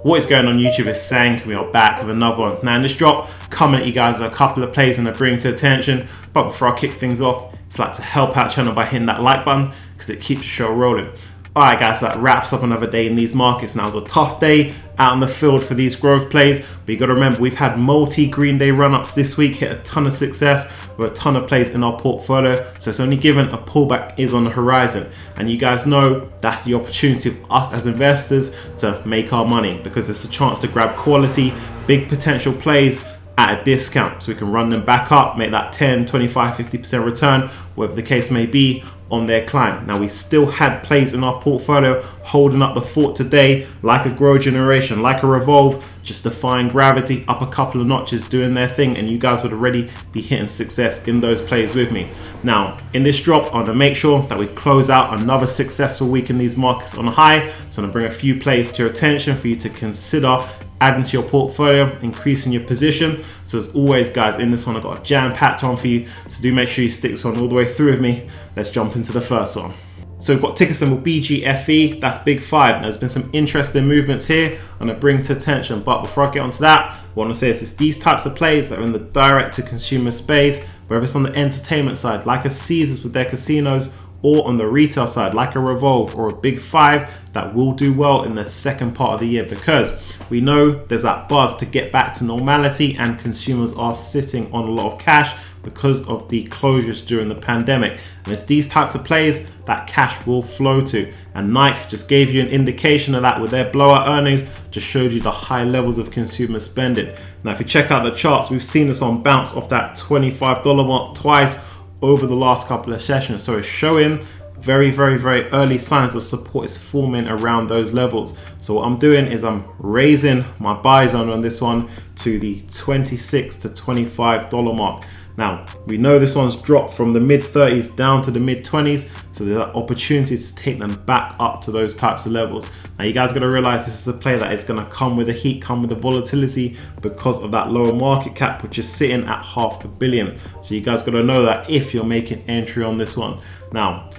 What is going on YouTube? It's Sank. We are back with another one. Now in this drop, coming at you guys with a couple of plays and I bring to attention. But before I kick things off, if you'd like to help out the channel by hitting that like button, because it keeps the show rolling. Alright guys, so that wraps up another day in these markets. Now it was a tough day out in the field for these growth plays, but you got to remember we've had multi-green day run-ups this week, hit a ton of success with a ton of plays in our portfolio, so it's only given a pullback is on the horizon. And you guys know that's the opportunity for us as investors to make our money, because it's a chance to grab quality, big potential plays at a discount, so we can run them back up, make that 10, 25, 50% return, whatever the case may be, on their climb. Now we still had plays in our portfolio holding up the fort today, like a Grow Generation, like a Revolve, just defying gravity, up a couple of notches, doing their thing, and you guys would already be hitting success in those plays with me. Now in this drop, I want to make sure that we close out another successful week in these markets on a high, so I'm going to bring a few plays to your attention for you to consider adding to your portfolio, increasing your position. So as always guys, in this one I've got a jam-packed one for you, so do make sure you stick this one all the way through with me. Let's jump into the first one. So we've got ticker symbol BGFE, that's big 5. There's been some interesting movements here I'm gonna bring to attention, but before I get onto that, what I want to say is it's these types of plays that are in the direct to consumer space, whether it's on the entertainment side like a Caesars with their casinos, or on the retail side like a Revolve or a big 5, that will do well in the second part of the year, because we know there's that buzz to get back to normality and consumers are sitting on a lot of cash because of the closures during the pandemic, and it's these types of plays that cash will flow to, and Nike just gave you an indication of that with their blowout earnings, just showed you the high levels of consumer spending. Now if you check out the charts, we've seen this one bounce off that $25 mark twice over the last couple of sessions, so it's showing very early signs of support is forming around those levels. So what I'm doing is I'm raising my buy zone on this one to the $26 to $25 mark. Now we know this one's dropped from the mid 30s down to the mid 20s, so there's an opportunity to take them back up to those types of levels. Now you guys got to realize this is a play that is going to come with the heat, come with the volatility, because of that lower market cap, which is sitting at $500 million. So you guys got to know that if you're making entry on this one. Now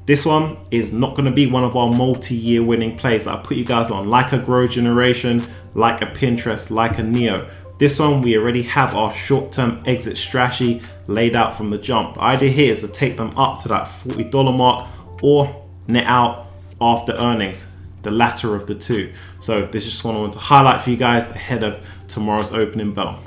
this one is not going to be one of our multi-year winning plays that I put you guys on, like a Grow Generation, like a Pinterest, like a Neo. This one, we already have our short-term exit strategy laid out from the jump. The idea here is to take them up to that $40 mark or net out after earnings, the latter of the two. So this is just one I want to highlight for you guys ahead of tomorrow's opening bell.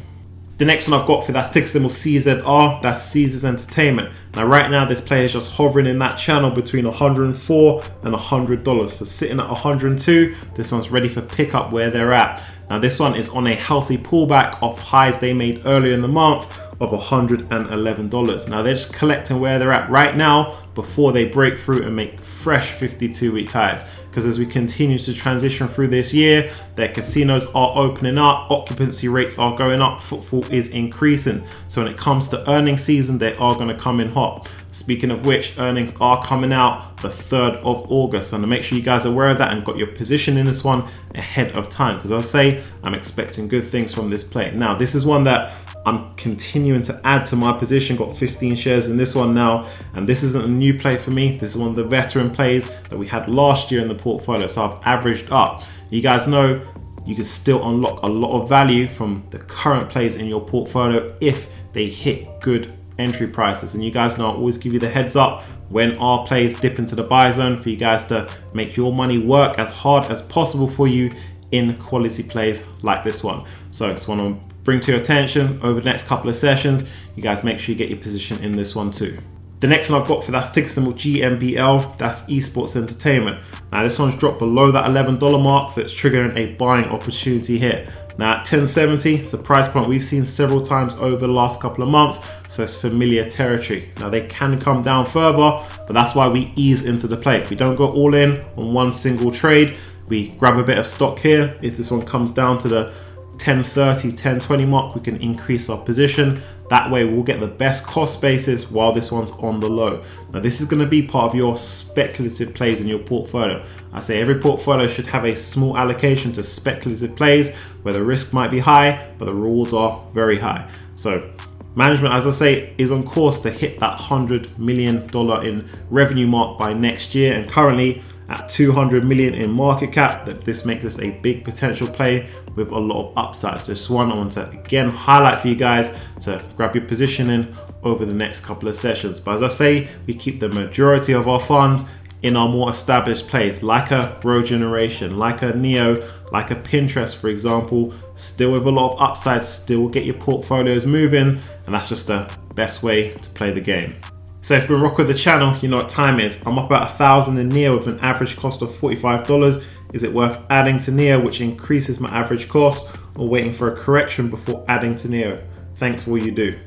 The next one I've got for that ticker symbol CZR, that's Caesars Entertainment. Now right now this play is just hovering in that channel between $104 and $100. So sitting at 102, this one's ready for pickup where they're at. Now this one is on a healthy pullback off highs they made earlier in the month of $111. Now they're just collecting where they're at right now before they break through and make fresh 52-week highs, because as we continue to transition through this year, their casinos are opening up, occupancy rates are going up, footfall is increasing. So when it comes to earnings season, they are going to come in hot. Speaking of which, earnings are coming out the 3rd of August, and to make sure you guys are aware of that and got your position in this one ahead of time, because as I say, I'm expecting good things from this play. Now this is one that I'm continuing to add to my position, got 15 shares in this one now, and this isn't a new play for me. This is one of the veteran plays that we had last year in the portfolio, so I've averaged up. You guys know you can still unlock a lot of value from the current plays in your portfolio if they hit good entry prices, and you guys know I always give you the heads up when our plays dip into the buy zone for you guys to make your money work as hard as possible for you in quality plays like this one. So I just want to bring to your attention over the next couple of sessions, you guys make sure you get your position in this one too. The next one I've got for that ticker symbol GMBL, that's Esports Entertainment. Now this one's dropped below that $11 mark, so it's triggering a buying opportunity here. Now at 1070, it's a price point we've seen several times over the last couple of months, so it's familiar territory. Now they can come down further, but that's why we ease into the play. We don't go all in on one single trade. We grab a bit of stock here. If this one comes down to the 1030, 1020 mark, we can increase our position. That way we'll get the best cost basis while this one's on the low. Now this is going to be part of your speculative plays in your portfolio. I say every portfolio should have a small allocation to speculative plays where the risk might be high, but the rewards are very high. So management, as I say, is on course to hit that $100 million in revenue mark by next year, and currently at 200 million in market cap, that this makes this a big potential play with a lot of upside. So this one I want to again highlight for you guys to grab your position in over the next couple of sessions. But as I say, we keep the majority of our funds in our more established plays, like a Grow Generation, like a Neo, like a Pinterest, for example, still with a lot of upside, still get your portfolios moving, and that's just the best way to play the game. So if you've been rocking with the channel, you know what time it is. I'm up about 1,000 in Neo with an average cost of $45. Is it worth adding to Neo, which increases my average cost, or waiting for a correction before adding to Neo? Thanks for all you do.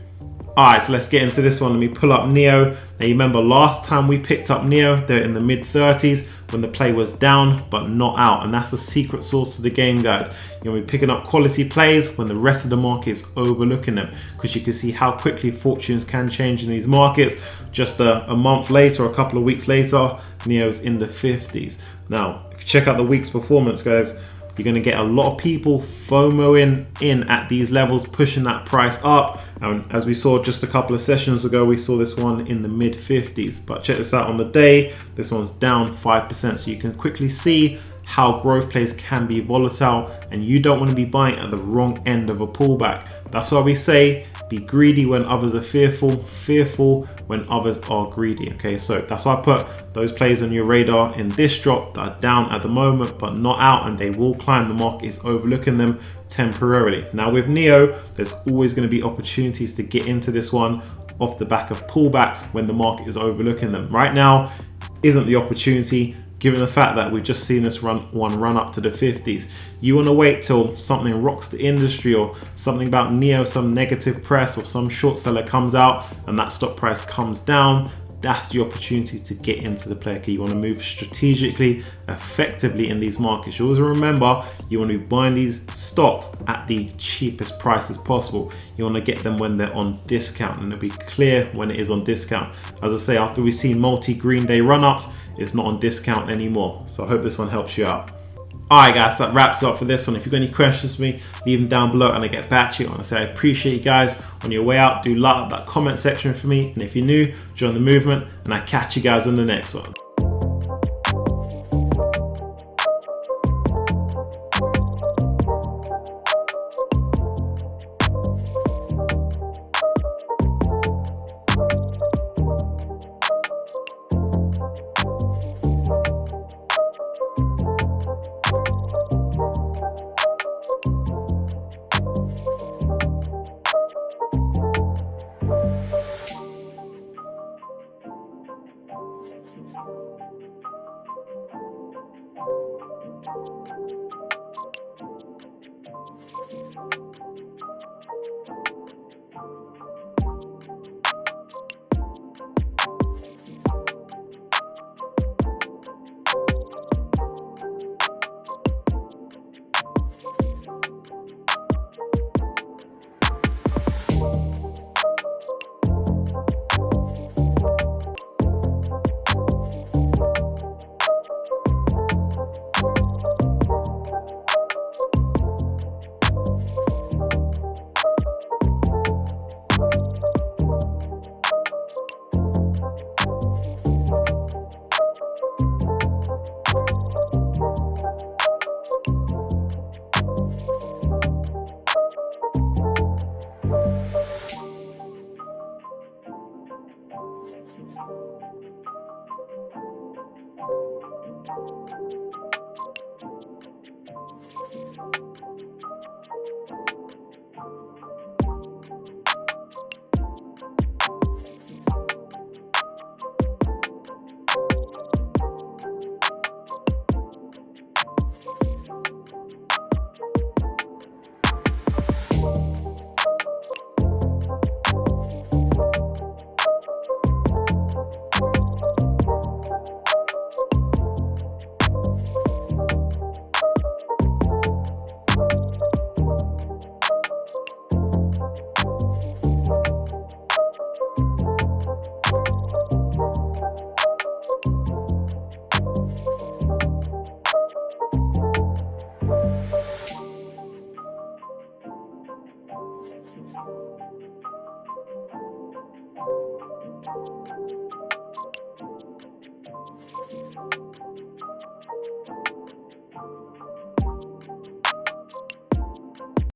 Alright, so let's get into this one. Let me pull up Neo. Now you remember last time we picked up Neo, they're in the mid 30s when the play was down but not out, and that's the secret sauce to the game, guys. You're gonna be picking up quality plays when the rest of the market is overlooking them, because you can see how quickly fortunes can change in these markets. Just a month later, a couple of weeks later, Neo's in the 50s. Now, if you check out the week's performance, guys, you're going to get a lot of people FOMOing in at these levels, pushing that price up. And as we saw just a couple of sessions ago, we saw this one in the mid 50s. But check this out on the day, this one's down 5%. So you can quickly see how growth plays can be volatile, and you don't want to be buying at the wrong end of a pullback. That's why we say be greedy when others are fearful, fearful when others are greedy. Okay, so that's why I put those plays on your radar in this drop that are down at the moment but not out, and they will climb. The market is overlooking them temporarily. Now with Neo, there's always going to be opportunities to get into this one off the back of pullbacks when the market is overlooking them. Right now isn't the opportunity, given the fact that we've just seen this run up to the 50s. You want to wait till something rocks the industry, or something about Neo, some negative press or some short seller comes out and that stock price comes down. That's the opportunity to get into the play. Okay, you want to move strategically, effectively in these markets. You always remember, you want to be buying these stocks at the cheapest prices possible. You want to get them when they're on discount, and it'll be clear when it is on discount. As I say, after we've seen multi-green day run-ups, it's not on discount anymore. So I hope this one helps you out. Alright guys, that wraps it up for this one. If you've got any questions for me, leave them down below and I'll get back to you. I want to say I appreciate you guys. On your way out, do light up that comment section for me. And if you're new, join the movement, and I'll catch you guys in the next one.